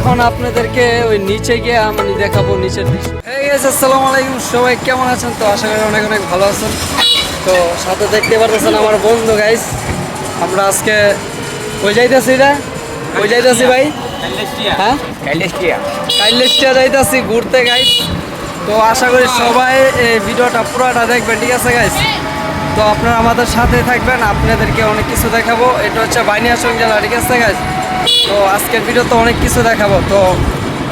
এখন আপনাদেরকে ওই নিচে গিয়ে আমি দেখাবো নিচের দৃশ্য। এই গাইস আসসালামু আলাইকুম, সবাই কেমন আছেন? তো আশা করি অনেক অনেক ভালো আছেন। তো সাথে দেখতে পারতেছেন আমার বন্ধু গাইস, আমরা আজকে ওই যাইতেছি না, ওই যাইতেছি ভাই, হ্যাঁ কাইলেস্টিয়া যাইতেছি ঘুরতে গাইস। তো আশা করি সবাই এই ভিডিওটা পুরোটা দেখবেন, ঠিক আছে গাইস? তো আপনারা আমাদের সাথে থাকবেন, আপনাদেরকে অনেক কিছু দেখাবো। এটা হচ্ছে বানিয়াচং জেলা, ঠিক আছে গাইস? তো আজকের ভিডিওতে অনেক কিছু দেখাবো, তো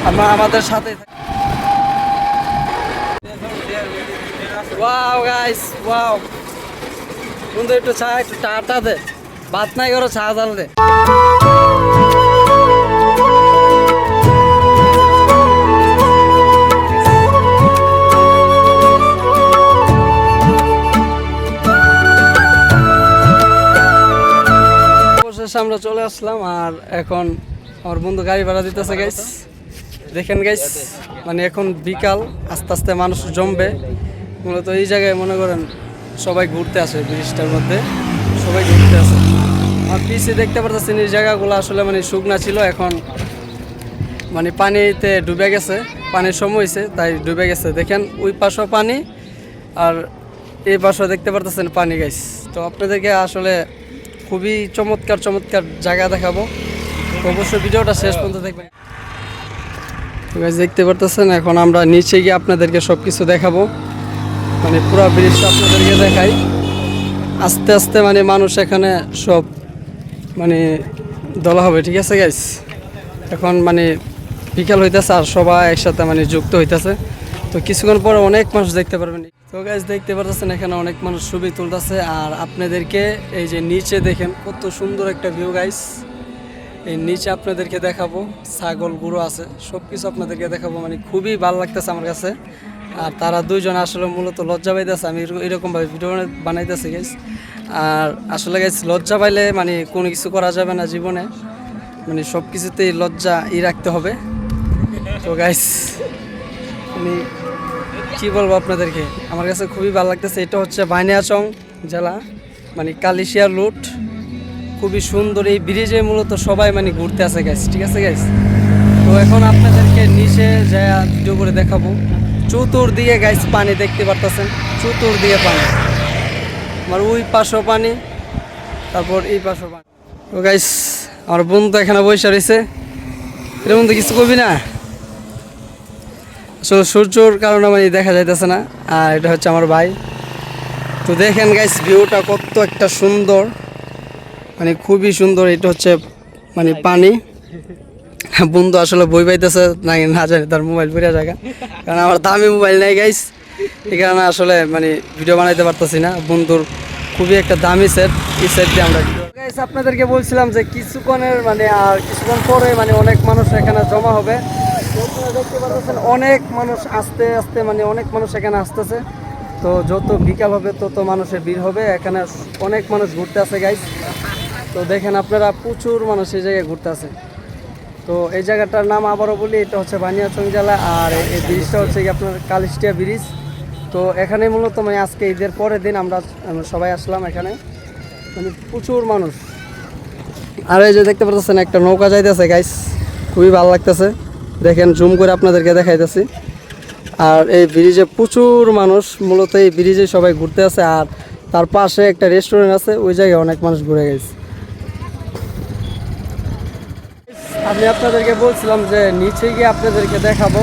আপনারা আমাদের সাথে ওয়াও গাইস ওয়াও, বন্ধু একটু চা, একটু টাটা দে, ভাত নাই করো, চা জাল দে। আমরা চলে আসলাম আর এখন আমার বন্ধু গাড়ি ভাড়া দিতেছে গাইস। দেখেন গাইস, মানে এখন বিকাল, আস্তে আস্তে মানুষ জমবে। মূলত এই জায়গায় মনে করেন সবাই ঘুরতে আসে, ব্রিজটার মধ্যে সবাই ঘুরতে আসে। আর পিছিয়ে দেখতে পারতেছেন এই জায়গাগুলো আসলে মানে শুকনা ছিল, এখন মানে পানিতে ডুবে গেছে, পানির সময় হয়েছে তাই ডুবে গেছে। দেখেন ওই পাশেও পানি আর এই পাশেও দেখতে পারতেছেন পানি গাইস। তো আপনাদেরকে আসলে খুবই চমৎকার চমৎকার জায়গা দেখাবো, তো অবশ্যই ভিডিওটা শেষ পর্যন্ত দেখবেন। তো গাইস দেখতে পারতেছেন এখন আমরা নিচে গিয়ে আপনাদেরকে সব কিছু দেখাবো, মানে পুরো ব্রিজটা আপনাদেরকে দেখাই। আস্তে আস্তে মানে মানুষ এখানে সব মানে দলা হবে, ঠিক আছে গাইস? এখন মানে বিকাল হইতেছে আর সবাই একসাথে মানে যুক্ত হইতেছে। তো কিছুক্ষণ পরে অনেক মানুষ দেখতে পারবেন। তো গাইস দেখতে পারতেছেন এখানে অনেক মানুষ ছবি তুলতেছে আর আপনাদেরকে এই যে নিচে দেখেন কত সুন্দর একটা ভিউ গাইস। এই নিচে আপনাদেরকে দেখাবো, ছাগল গরু আছে, সব কিছু আপনাদেরকে দেখাবো, মানে খুবই ভালো লাগতেছে আমার কাছে। আর তারা দুইজন আসলে মূলত লজ্জা পাইতেছে, আমি এরকমভাবে ভিডিও বানাইতেছি গাইস। আর আসলে গাইস লজ্জা পাইলে মানে কোনো কিছু করা যাবে না জীবনে, মানে সব কিছুতেই লজ্জা রাখতে হবে। তো গাইস মানে কী বলবো আপনাদেরকে, আমার কাছে খুবই ভালো লাগতেছে। এটা হচ্ছে বানিয়াচং জেলা, মানে কালিশিয়া লুট, খুবই সুন্দর। এই ব্রিজে মূলত সবাই মানে ঘুরতে আসে গাইস, ঠিক আছে গাইস? তো এখন আপনাদেরকে নিচে যায় ভিডিও করে দেখাবো। চতুর্দিকে গাইস পানি দেখতে পারতেছেন, চতুর্দিকে পানি, আমার ওই পাশেও পানি, তারপর এই পাশেও পানি। তো গাইস আমার বন্ধু এখানে বসে রয়েছে, এর মধ্যে কিছু করবি না, আসলে সূর্যর কারণে মানে দেখা যাইতেছে না। আর এটা হচ্ছে আমার ভাই। তো দেখেন গাইস ভিউটা কত একটা সুন্দর, মানে খুবই সুন্দর। এটা হচ্ছে মানে পানি। বন্ধু আসলে বই পাইতেছে নাকি না জানি, তার মোবাইল পড়ে জায়গা, কারণ আমার দামি মোবাইল নাই গাইস, এই কারণে আসলে মানে ভিডিও বানাইতে পারতেছি না। বন্ধুর খুবই একটা দামি সেট, এই সেট দিয়ে আমরা গাইস আপনাদেরকে বলছিলাম যে কিছুক্ষণের মানে আর কিছুক্ষণ পরে মানে অনেক মানুষ এখানে জমা হবে। দেখতে পাচ্ছেন অনেক মানুষ আস্তে আস্তে মানে অনেক মানুষ এখানে আসতেছে। তো যত বিকাল হবে তত মানুষের ভিড় হবে, এখানে অনেক মানুষ ঘুরতে আসে গাইস। তো দেখেন আপনারা প্রচুর মানুষ এই জায়গায় ঘুরতে আসে। তো এই জায়গাটার নাম আবারও বলি, এটা হচ্ছে বানিয়াচং জেলা আর এই ব্রিজটা হচ্ছে কি আপনার কালিস্টিয়া ব্রিজ। তো এখানে মূলত মানে আজকে ঈদের পরের দিন আমরা সবাই আসলাম এখানে, মানে প্রচুর মানুষ। আর এই যে দেখতে পাচ্ছেন একটা নৌকা যাইতেছে গাইস, খুবই ভালো লাগতেছে। দেখেন জুম করে আপনাদেরকে দেখাইতেছি। আর এই ব্রিজে প্রচুর মানুষ, মূলত এই ব্রিজে সবাই ঘুরতে আসে। আর তার পাশে একটা রেস্টুরেন্ট আছে, ওই জায়গায় অনেক মানুষ ঘুরে গেছে। আমি আপনাদেরকে বলছিলাম যে নিচে গিয়ে আপনাদেরকে দেখাবো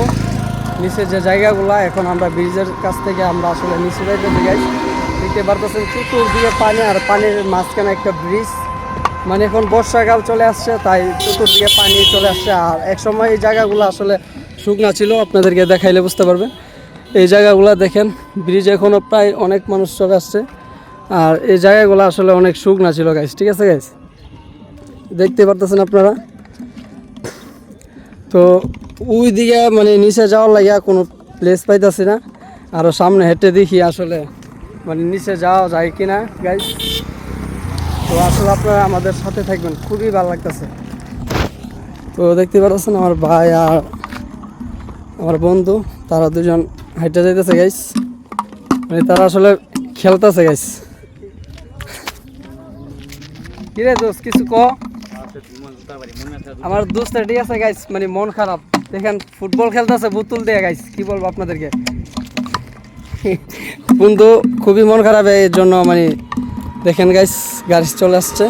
নিচের যে জায়গাগুলো। এখন আমরা ব্রিজের কাছ থেকে আমরা আসলে নিচে যাইতে যাই, দেখতে পারতেছেন চতুর্দিকে পানি আর পানির মাঝখানে একটা ব্রিজ। মানে এখন বর্ষাকাল চলে আসছে তাই চতুর্দিকে পানি চলে আসছে। আর একসময় এই জায়গাগুলো আসলে শুকনা ছিল, আপনাদেরকে দেখাইলে বুঝতে পারবেন। এই জায়গাগুলো দেখেন, ব্রিজ এখনও প্রায় অনেক মানুষ চলে আসছে। আর এই জায়গাগুলো আসলে অনেক শুকনা ছিল গাইস, ঠিক আছে গাইস? দেখতে পারতেছেন আপনারা। তো ওই দিকে মানে নিচে যাওয়ার লাগিয়া কোনো প্লেস পাইতেছি না, আরও সামনে হেঁটে দেখি আসলে মানে নিচে যাওয়া যায় কিনা গাইস। তো আসলে আপনারা আমাদের সাথে থাকবেন, খুবই ভালো লাগতেছে। তো দেখতে পাচ্ছেন আমার ভাই আর আমার বন্ধু, তারা দুজন হাইটে যাইতেছে গাইস, মানে তারা আসলে খেলতেছে গাইস। কিরে দোস্ত কিছু ক? আমার দোস্ত ঠিক আছে গাইস, মানে মন খারাপ দেখেন ফুটবল খেলতেছে বোতল দিয়ে গাইস, কি বলবো আপনাদেরকে। বন্ধু খুবই মন খারাপ এর জন্য, মানে দেখেন গাইস গাড়ি চলে আসছে।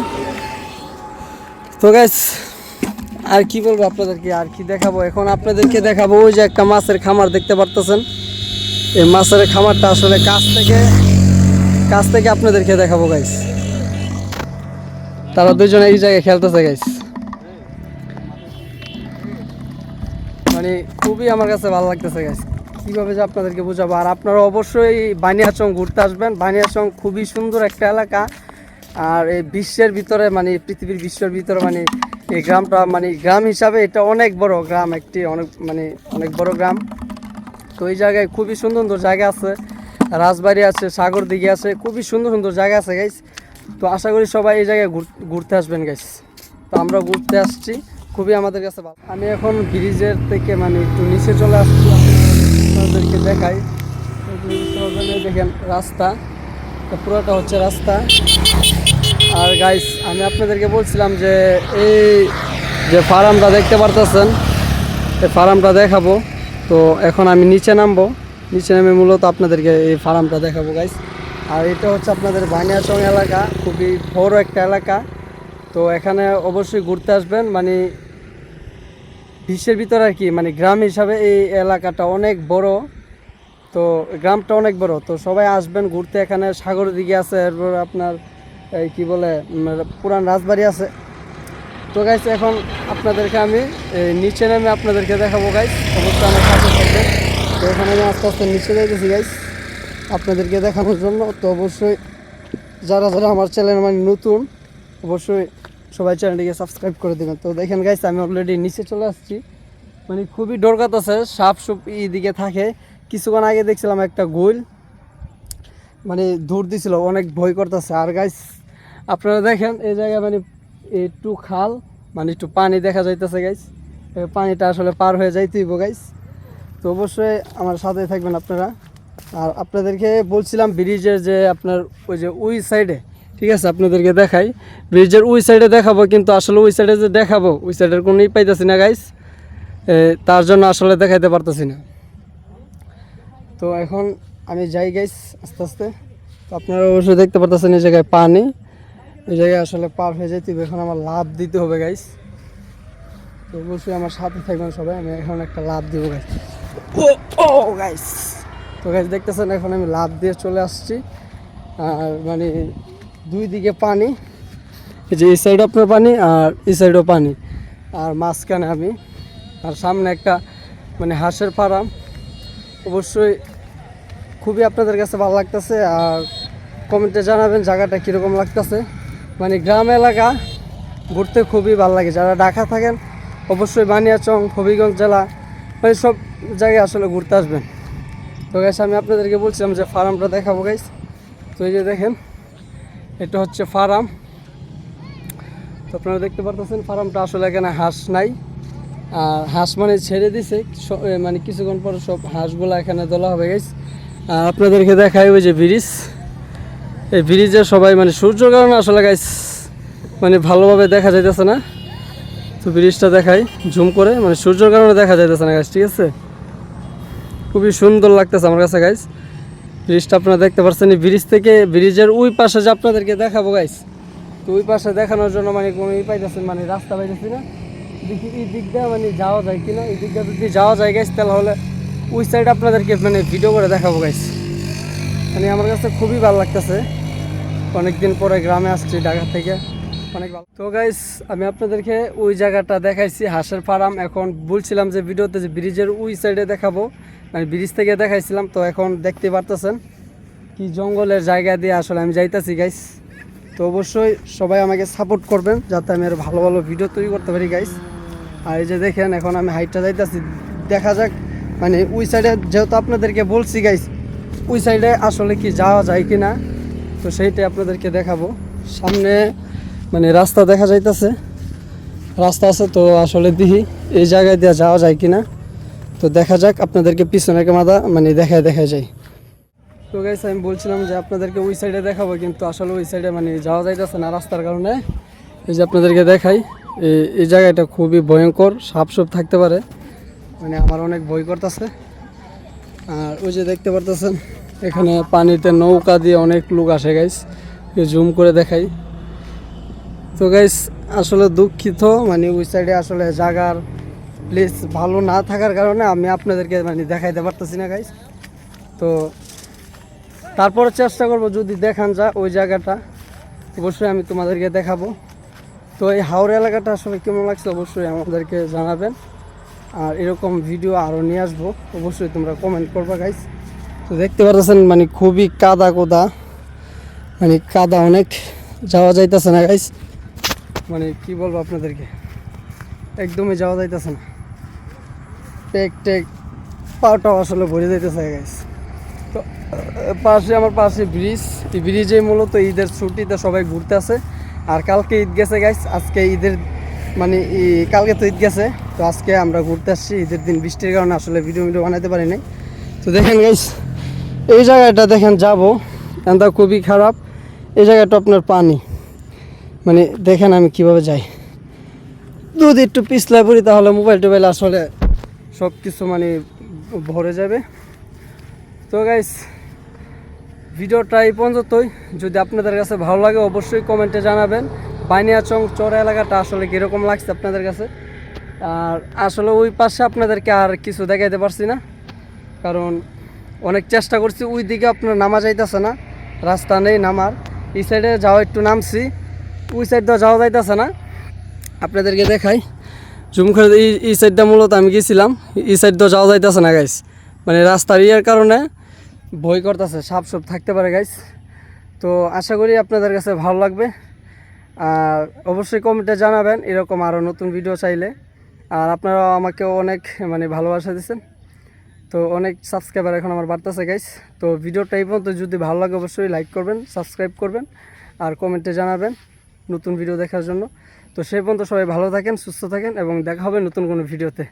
তো গাইস আর কি বলবো আপনাদেরকে, আর কি দেখাবো এখন আপনাদেরকে দেখাবো। ওই যে একটা মাছের খামার দেখতে পারতেছেন, এই মাছের খামারটা আসলে কাছ থেকে আপনাদেরকে দেখাবো গাইস। তারা দুজনে এই জায়গায় খেলতেছে গাইস, মানে খুবই আমার কাছে ভালো লাগতেছে গাইস। কীভাবে যে আপনাদেরকে বোঝাবো। আর আপনারা অবশ্যই বানিয়াচং ঘুরতে আসবেন। বানিয়াচং খুবই সুন্দর একটা এলাকা, আর এই বিশ্বের ভিতরে মানে পৃথিবীর বিশ্বের ভিতরে মানে এই গ্রামটা মানে গ্রাম হিসাবে এটা অনেক বড় গ্রাম, একটি অনেক বড় গ্রাম। তো এই জায়গায় খুবই সুন্দর সুন্দর জায়গা আছে, রাজবাড়ি আছে, সাগর দিঘি আছে, খুবই সুন্দর সুন্দর জায়গা আছে গাইস। তো আশা করি সবাই এই জায়গায় ঘুরতে আসবেন গাইস। তো আমরা ঘুরতে আসছি, খুবই আমাদের কাছে ভালো। আমি এখন ব্রিজের থেকে মানে একটু নিচে চলে আসছি, আপনাদেরকে দেখাই। দেখেন রাস্তা, পুরোটা হচ্ছে রাস্তা। আর গাইস আমি আপনাদেরকে বলছিলাম যে এই যে ফার্মটা দেখতে পারতেছেন, এই ফার্মটা দেখাবো। তো এখন আমি নিচে নেমে মূলত আপনাদেরকে এই ফার্মটা দেখাবো গাইস। আর এটা হচ্ছে আপনাদের বানিয়াচং এলাকা, খুবই বড় একটা এলাকা। তো এখানে অবশ্যই ঘুরতে আসবেন, মানে বিশ্বের ভিতরে আর কি, মানে গ্রাম হিসাবে এই এলাকাটা অনেক বড়। তো গ্রামটা অনেক বড়, তো সবাই আসবেন ঘুরতে। এখানে সাগর দিকে আছে, এরপর আপনার এই কি বলে পুরান রাজবাড়ি আছে। তো গাইস এখন আপনাদেরকে আমি নিচে নেমে আপনাদেরকে দেখাবো গাইস, অবশ্যই আমার সাথে থাকবেন। তো এখানে আমি আস্তে আস্তে নিচে যাইতেছি গাইস আপনাদেরকে দেখানোর জন্য। তো অবশ্যই যারা আমার চ্যানেল মানে নতুন, অবশ্যই সবাই চ্যানেলটিকে সাবস্ক্রাইব করে দেবেন। তো দেখেন গাইস আমি অলরেডি নিচে চলে আসছি, মানে খুবই ডর কাটছে, সাপ সুপ এইদিকে থাকে। কিছুক্ষণ আগে দেখছিলাম একটা গোল মানে দৌড় দিছিল, অনেক ভয় করতেছে। আর গাইস আপনারা দেখেন এই জায়গায় মানে একটু খাল, মানে একটু পানি দেখা যাইতেছে গাইস। পানিটা আসলে পার হয়ে যাইতেইব গাইস। তো অবশ্যই আমার সাথে থাকবেন আপনারা। আর আপনাদেরকে বলছিলাম ব্রিজের যে আপনার ওই যে ওই সাইডে, ঠিক আছে আপনাদেরকে দেখাই, ব্রিজের ওই সাইডে দেখাবো, কিন্তু আসলে ওই সাইডে যে দেখাবো ওই সাইডের কোনোই পাইতেছি না গাইস, তার জন্য আসলে দেখাইতে পারতেছি না। তো এখন আমি যাই গাইস আস্তে আস্তে। তো আপনারা অবশ্যই দেখতে পারতেছেন এই জায়গায় পানি, এই জায়গায় আসলে পার হয়ে যেতে হবে। এখন আমার লাভ দিতে হবে গাইস। তো অবশ্যই আমার সাথে থাকবেন সবাই, আমি এখন একটা লাভ দিব গাইস। ও গাইস, তো গাইস দেখতেছেন এখন আমি লাভ দিয়ে চলে আসছি। আর মানে দুই দিকে পানি, এই যে এই সাইডে আপনার পানি আর এই সাইডেও পানি, আর মাঝখানে আমি, আর সামনে একটা মানে হাঁসের ফার্ম। অবশ্যই খুবই আপনাদের কাছে ভালো লাগতেছে, আর কমেন্টে জানাবেন জায়গাটা কীরকম লাগতেছে। মানে গ্রাম এলাকা ঘুরতে খুবই ভালো লাগে। যারা ঢাকা থাকেন অবশ্যই বানিয়াচং, হবিগঞ্জ জেলা মানে সব জায়গায় আসলে ঘুরতে আসবেন। তো গাইস আমি আপনাদেরকে বলছিলাম যে ফার্মটা দেখাবো গাইস। তো এই যে দেখেন এটা হচ্ছে ফার্ম। তো আপনারা দেখতে পারতেছেন ফার্মটা আসলে এখানে হাঁস নাই, আর হাঁস মানে ছেড়ে দিছে, মানে কিছুক্ষণ পর সব হাঁসগুলো এখানে তোলা হবে গাইস। আর আপনাদেরকে দেখাই ওই যে ব্রিজ, এই ব্রিজে সবাই মানে সূর্যের কারণে আসলে গাইস মানে ভালোভাবে দেখা যাইতেছে না। তো ব্রিজটা দেখাই জুম করে, মানে সূর্যের কারণে দেখা যাইতেছে না গাইস, ঠিক আছে। খুবই সুন্দর লাগতেছে আমার কাছে গাইস ব্রিজটা, আপনারা দেখতে পাচ্ছেন। এই ব্রিজ থেকে ব্রিজের ওই পাশে যে আপনাদেরকে দেখাবো গাইস, তো ওই পাশে দেখানোর জন্য মানে কোনো পাইতেছেন, মানে রাস্তা পাইতেছি না। দেখি এই দিক দিয়ে মানে যাওয়া যায় কিনা, এই দিক দিয়ে যদি যাওয়া যায় গাইস তাহলে হলে ওই সাইড আপনাদেরকে মানে ভিডিও করে দেখাবো গাইস। মানে আমার কাছে খুবই ভালো লাগতেছে, অনেকদিন পরে গ্রামে আসছি ঢাকা থেকে, অনেক ভালো। তো গাইস আমি আপনাদেরকে ওই জায়গাটা দেখাইছি হাঁসের ফার্ম। এখন বলছিলাম যে ভিডিওতে যে ব্রিজের ওই সাইডে দেখাবো, মানে ব্রিজ থেকে দেখাইছিলাম। তো এখন দেখতে পারতেছেন কি জঙ্গলের জায়গা দিয়ে আসলে আমি যাইতাছি গাইস। তো অবশ্যই সবাই আমাকে সাপোর্ট করবেন যাতে আমি আরও ভালো ভালো ভিডিও তৈরি করতে পারি গাইস। আর এই যে দেখেন এখন আমি হাইটটা যাইতাছি, দেখা যাক মানে ওই সাইডে, যেহেতু আপনাদেরকে বলছি গাইস ওই সাইডে আসলে কি যাওয়া যায় কি না, তো সেইটাই আপনাদেরকে দেখাবো। সামনে মানে রাস্তা দেখা যাইতেছে, রাস্তা আছে, তো আসলে দেখি এই জায়গায় দিয়ে যাওয়া যায় কি না। তো দেখা যাক, আপনাদেরকে পিছনে মাথা মানে দেখা যায়। তো গাইস আমি বলছিলাম যে আপনাদেরকে ওই সাইডে দেখাবো, কিন্তু আসলে ওই সাইডে মানে যাওয়া যাইতেছে না রাস্তার কারণে। এই যে আপনাদেরকে দেখাই এই জায়গাটা খুবই ভয়ঙ্কর, সাপ থাকতে পারে, মানে আমার অনেক ভয় করতেছে। আর ওই যে দেখতে পারতেছেন এখানে পানিতে নৌকা দিয়ে অনেক লোক আসে গাইস, জুম করে দেখাই। তো গাইস আসলে দুঃখিত, মানে ওই সাইডে আসলে জায়গার প্লেস ভালো না থাকার কারণে আমি আপনাদেরকে মানে দেখাইতে পারতেছি না গাইস। তো তারপরে চেষ্টা করব যদি দেখান যায় ওই জায়গাটা, অবশ্যই আমি তোমাদেরকে দেখাবো। তো এই হাওড়া এলাকাটা আসলে কেমন লাগছে অবশ্যই আমাদেরকে জানাবেন। আর এরকম ভিডিও আরও নিয়ে আসবো, অবশ্যই তোমরা কমেন্ট করবা গাইস। তো দেখতে পাচ্ছেন মানে খুবই কাদা কোদা, মানে কাদা অনেক, যাওয়া যাইতেছে না গাইস। মানে কি বলবো আপনাদেরকে, একদমই যাওয়া যাইতেছে না, টেক পাওটাও আসলে ভরে যাইতেছে গাইস। তো আমার পাশে ব্রিজ, এই ব্রিজে মূলত ঈদের ছুটিতে সবাই ঘুরতে আসে। আর কালকে ঈদ গেছে গাইস, আজকে ঈদের মানে কালকে তো ঈদ গেছে, তো আজকে আমরা ঘুরতে আসছি ঈদের দিন। বৃষ্টির কারণে আসলে ভিডিও বানাতে পারি নাই। তো দেখেন গাইস এই জায়গাটা দেখেন যাবো, এটা খুবই খারাপ। এই জায়গাটা আপনার পানি, মানে দেখেন আমি কিভাবে যাই, যদি একটু পিছলায় পড়ি তাহলে মোবাইল টোবাইল আসলে সব কিছু মানে ভরে যাবে। তো গাইস ভিডিওটা এই পর্যন্তই, যদি আপনাদের কাছে ভালো লাগে অবশ্যই কমেন্টে জানাবেন। বানিয়াচং চড়া এলাকাটা আসলে কীরকম লাগছে আপনাদের কাছে। আর আসলে ওই পাশে আপনাদেরকে আর কিছু দেখাইতে পারছি না, কারণ অনেক চেষ্টা করছি, ওই দিকে আপনার নামা যাইতেছে না, রাস্তা নেই নামার। এই সাইডে যাওয়া একটু নামছি, ওই সাইড দিয়ে যাওয়া যাইতেছে না। আপনাদেরকে দেখাই জুম করে, এই সাইডটা মূলত আমি গেছিলাম, এই সাইড দিয়ে যাওয়া যাইতেছে না গাইস, মানে রাস্তার ইয়ের কারণে ভয় করতেছে, সাপ থাকতে পারে গাইস। তো আশা করি আপনাদের কাছে ভালো লাগবে। আর অবশ্যই কমেন্টে জানাবেন এরকম আরও নতুন ভিডিও চাইলে। আর আপনারা আমাকে অনেক মানে ভালোবাসা দিচ্ছেন, তো অনেক সাবস্ক্রাইবার এখন আমার বাড়তেছে গাইস। তো ভিডিওটা এই পর্যন্ত, যদি ভালো লাগে অবশ্যই লাইক করবেন, সাবস্ক্রাইব করবেন আর কমেন্টে জানাবেন নতুন ভিডিও দেখার জন্য। তো সেই পর্যন্ত সবাই ভালো থাকেন, সুস্থ থাকেন এবং দেখা হবে নতুন কোনো ভিডিওতে।